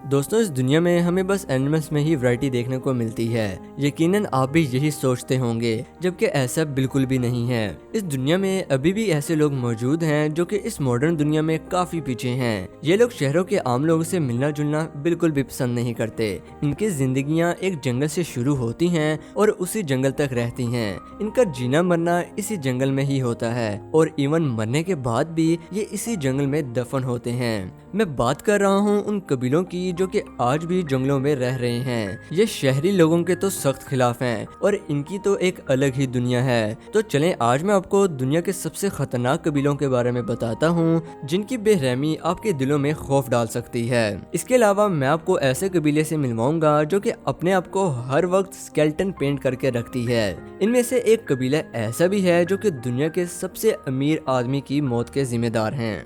दोस्तों, इस दुनिया में हमें बस एनिमल्स में ही वैरायटी देखने को मिलती है। यकीनन आप भी यही सोचते होंगे, जबकि ऐसा बिल्कुल भी नहीं है। इस दुनिया में अभी भी ऐसे लोग मौजूद हैं जो कि इस मॉडर्न दुनिया में काफी पीछे हैं। ये लोग शहरों के आम लोगों से मिलना जुलना बिल्कुल भी पसंद नहीं करते। इनकी जिंदगियां एक जंगल से शुरू होती हैं और उसी जंगल तक रहती हैं। इनका जीना मरना इसी जंगल में ही होता है और इवन मरने के बाद भी ये इसी जंगल में दफन होते हैं। मैं बात कर रहा हूँ उन कबीलों की जो कि आज भी जंगलों में रह रहे हैं। ये शहरी लोगों के तो सख्त खिलाफ हैं और इनकी तो एक अलग ही दुनिया है। तो चलें, आज मैं आपको दुनिया के सबसे खतरनाक कबीलों के बारे में बताता हूँ जिनकी बेरहमी आपके दिलों में खौफ डाल सकती है। इसके अलावा मैं आपको ऐसे कबीले से मिलवाऊंगा जो कि अपने आप को हर वक्त स्केलेटन पेंट करके रखती है। इनमें से एक कबीला ऐसा भी है जो कि दुनिया के सबसे अमीर आदमी की मौत के जिम्मेदार हैं।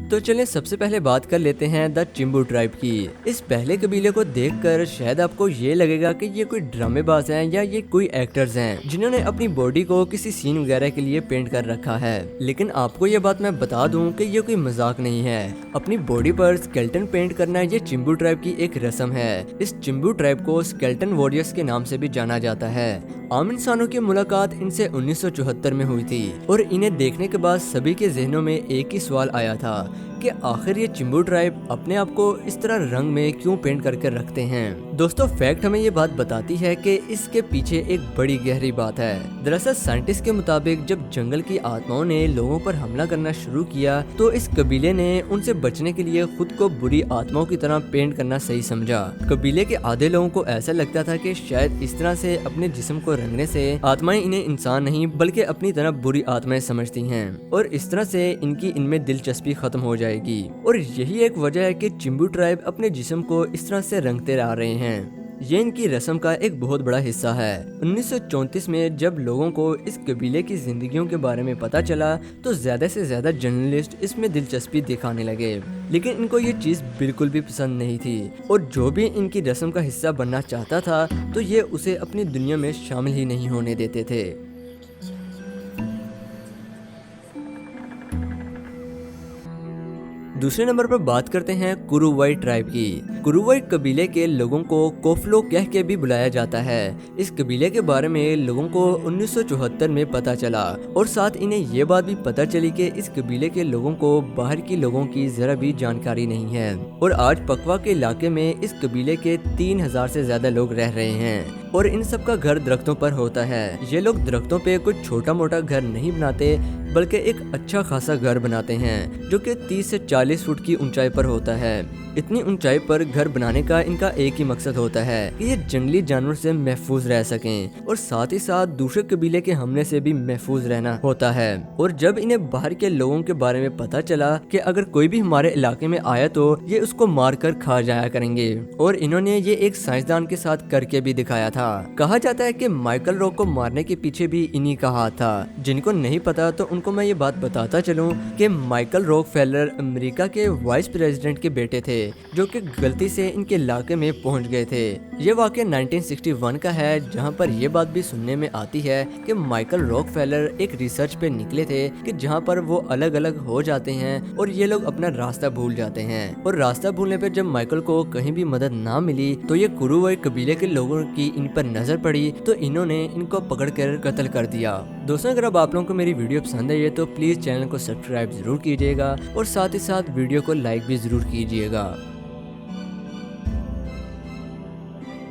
तो चलें, सबसे पहले बात कर लेते हैं द चिंबू ट्राइब की। इस पहले कबीले को देखकर शायद आपको ये लगेगा कि ये कोई ड्रामेबाज हैं या ये कोई एक्टर्स हैं जिन्होंने अपनी बॉडी को किसी सीन वगैरह के लिए पेंट कर रखा है। लेकिन आपको ये बात मैं बता दूं कि ये कोई मजाक नहीं है। अपनी बॉडी पर स्केलेटन पेंट करना ये चिंबू ट्राइब की एक रस्म है। इस चिंबू ट्राइब को स्केलेटन वॉरियर्स के नाम से भी जाना जाता है। आम इंसानों की मुलाकात इनसे 1974 में हुई थी और इन्हें देखने के बाद सभी के जहनों में एक ही सवाल आया था कि आखिर ये चिंबू ट्राइब अपने आप को इस तरह रंग में क्यों पेंट करके रखते हैं। दोस्तों, फैक्ट हमें ये बात बताती है कि इसके पीछे एक बड़ी गहरी बात है। दरअसल साइंटिस्ट के मुताबिक जब जंगल की आत्माओं ने लोगों पर हमला करना शुरू किया तो इस कबीले ने उनसे बचने के लिए खुद को बुरी आत्माओं की तरह पेंट करना सही समझा। कबीले के आधे लोगों को ऐसा लगता था कि शायद इस तरह से अपने जिस्म को रंगने से आत्माएं इन्हें इंसान नहीं बल्कि अपनी तरह बुरी आत्माएं समझती हैं और इस तरह से इनकी इनमें दिलचस्पी खत्म हो जाएगी। और यही एक वजह है कि चिंबू ट्राइब अपने जिस्म को इस तरह से रंगते आ रहे हैं। ये इनकी रस्म का एक बहुत बड़ा हिस्सा है। 1934 में जब लोगों को इस कबीले की जिंदगियों के बारे में पता चला तो ज्यादा से ज्यादा जर्नलिस्ट इसमें दिलचस्पी दिखाने लगे, लेकिन इनको ये चीज बिल्कुल भी पसंद नहीं थी और जो भी इनकी रस्म का हिस्सा बनना चाहता था तो ये उसे अपनी दुनिया में शामिल ही नहीं होने देते थे। दूसरे नंबर पर बात करते हैं कुरुवाई ट्राइब की। कुरुवाई कबीले के लोगों को कोफलो कह के भी बुलाया जाता है। इस कबीले के बारे में लोगों को 1974 में पता चला और साथ इन्हें ये बात भी पता चली कि इस कबीले के लोगों को बाहर के लोगों की जरा भी जानकारी नहीं है और आज पकवा के इलाके में इस कबीले के 3000 से ज्यादा लोग रह रहे हैं और इन सब का घर दरख्तों पर होता है। ये लोग दरख्तों पे कुछ छोटा मोटा घर नहीं बनाते बल्कि एक अच्छा खासा घर बनाते हैं जो कि 30 से 40 फुट की ऊंचाई पर होता है। इतनी ऊंचाई पर घर बनाने का इनका एक ही मकसद होता है कि ये जंगली जानवर से महफूज रह सकें और साथ ही साथ दूसरे कबीले के हमले से भी महफूज रहना होता है। और जब इन्हें बाहर के लोगों के बारे में पता चला कि अगर कोई भी हमारे इलाके में आया तो ये उसको मार कर खा जाया करेंगे और इन्होंने ये एक साइंसदान के साथ करके भी दिखाया था। कहा जाता है कि माइकल रॉक को मारने के पीछे भी इन्हीं का हाथ था। जिनको नहीं पता तो उनको मैं ये बात बताता चलूं कि माइकल रॉकफेलर अमेरिका के वाइस प्रेसिडेंट के बेटे थे जो कि गलती से इनके इलाके में पहुंच गए थे। ये वाकया 1961 का है जहां पर यह बात भी सुनने में आती है कि माइकल रॉकफेलर एक रिसर्च पे निकले थे कि जहां पर वो अलग अलग हो जाते हैं और ये लोग अपना रास्ता भूल जाते हैं और रास्ता भूलने पर जब माइकल को कहीं भी मदद ना मिली तो ये कुरुवाई कबीले के लोगों की इन पर नजर पड़ी तो इन्होंने इनको पकड़कर कत्ल कर दिया। दोस्तों, अगर अब आप लोगों को मेरी वीडियो पसंद आई है तो प्लीज चैनल को सब्सक्राइब जरूर कीजिएगा और साथ ही साथ वीडियो को लाइक भी जरूर कीजिएगा।